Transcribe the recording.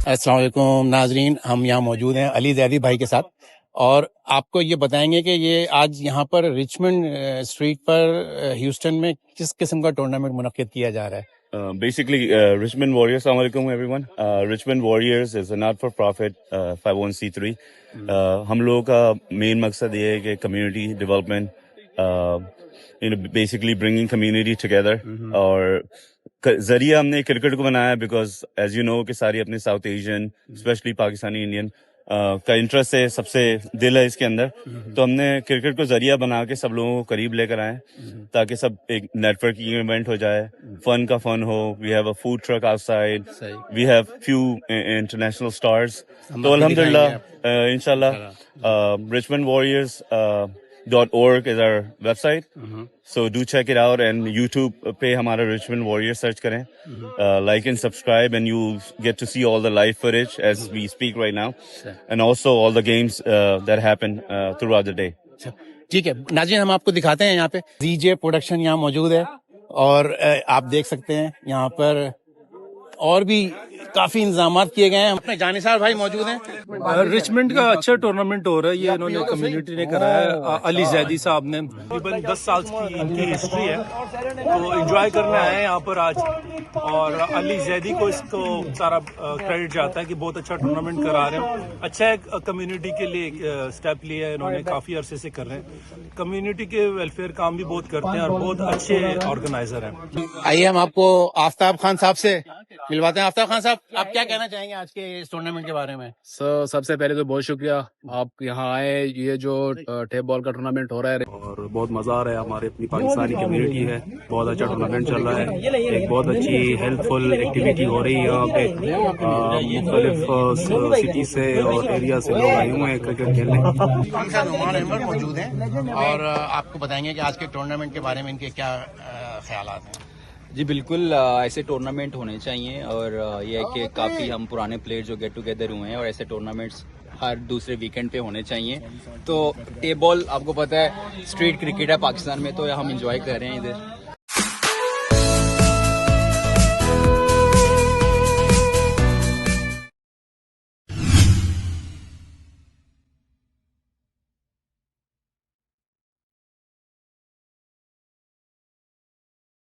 السلام علیکم ناظرین، ہم یہاں موجود ہیں علی زیدی بھائی کے ساتھ، اور آپ کو یہ بتائیں گے کہ یہ آج یہاں پر ریچمنڈ اسٹریٹ پر ہیوسٹن میں کس قسم کا ٹورنامنٹ منعقد کیا جا رہا ہے؟ Basically, Richmond Warriors, Assalamu alaikum everyone. Richmond Warriors is a not-for-profit 501c3. ہم لوگوں کا مین مقصد یہ ہے کہ community development, basically bringing community together. اور ذریعہ ہم نے کرکٹ کو بنایا بیکاز ایز یو نو کہ ساری اپنے South Asian especially Pakistani Indian کا انٹرسٹ ہے، سب سے دل ہے اس کے اندر. تو ہم نے کرکٹ کو ذریعہ بنا کے سب لوگوں کو قریب لے کر آئے تاکہ سب ایک نیٹ ورکنگ ایونٹ ہو جائے، فن کا فن ہو. We have a food truck outside, we have few international stars. تو الحمدللہ انشاءاللہ Richmond Warriors .org is our website. So do check it out, and YouTube پہ ہمارا Richmond Warriors سرچ کریں. Like and subscribe and you get to see all the live footage as we speak right now, and also all the games that happen throughout the day. ٹھیک ہے ناظرین، ہم آپ کو دکھاتے ہیں. یہاں پہ زی جے پروڈکشن یہاں موجود ہے، اور آپ دیکھ سکتے ہیں یہاں پر اور بھی کافی انتظامات کیے گئے ہیں. اپنے جانثار بھائی موجود ہیں. رچمنڈ کا اچھا ٹورنامنٹ ہو رہا ہے، یہ انہوں نے کمیونٹی نے کرا ہے. علی زیدی صاحب نے تقریباً 10 سال کی ان کی ہسٹری ہے، تو انجوائے کرنے آئے ہیں یہاں پر آج. اور علی زیدی کو اس کو سارا کریڈٹ جاتا ہے کہ بہت اچھا ٹورنامنٹ کرا رہے ہیں. اچھا ہے، کمیونٹی کے لیے اسٹیپ لیا ہے انہوں نے، کافی عرصے سے کر رہے ہیں. کمیونٹی کے ویلفیئر کام بھی بہت کرتے ہیں اور بہت اچھے آرگنائزر ہیں. آئیے ہم آپ کو آفتاب خان صاحب سے ملواتے ہیں. آفتاب خان صاحب، آپ کیا کہنا چاہیں گے آج کے اس ٹورنامنٹ کے بارے میں؟ سر سب سے پہلے تو بہت شکریہ، آپ یہاں آئے. یہ جو ٹیپ بال کا ٹورنامنٹ ہو رہا ہے اور بہت مزہ آ رہا ہے. ہمارے اپنی پاکستانی کمیونٹی ہے، بہت اچھا ٹورنامنٹ چل رہا ہے. ایک بہت اچھی ہیلپ فل ایکٹیویٹی ہو رہی ہے یہاں پہ. مختلف سٹی سے اور ایریا سے لوگ آئے ہوئے ہیں کرکٹ کھیلنے. ہم ساتھ نعمان احمد موجود ہیں، اور آپ کو بتائیں گے کہ آج کے ٹورنامنٹ کے بارے میں ان کے کیا خیالات ہیں. جی بالکل، ایسے ٹورنامنٹ ہونے چاہیے، اور یہ ہے کہ کافی ہم پرانے پلیئر جو گیٹ ٹوگیدر ہوئے ہیں، اور ایسے ٹورنامنٹس ہر دوسرے ویکینڈ پہ ہونے چاہیے. تو ٹیپ بال آپ کو پتہ ہے اسٹریٹ کرکٹ ہے پاکستان میں، تو ہم انجوائے کر رہے ہیں ادھر.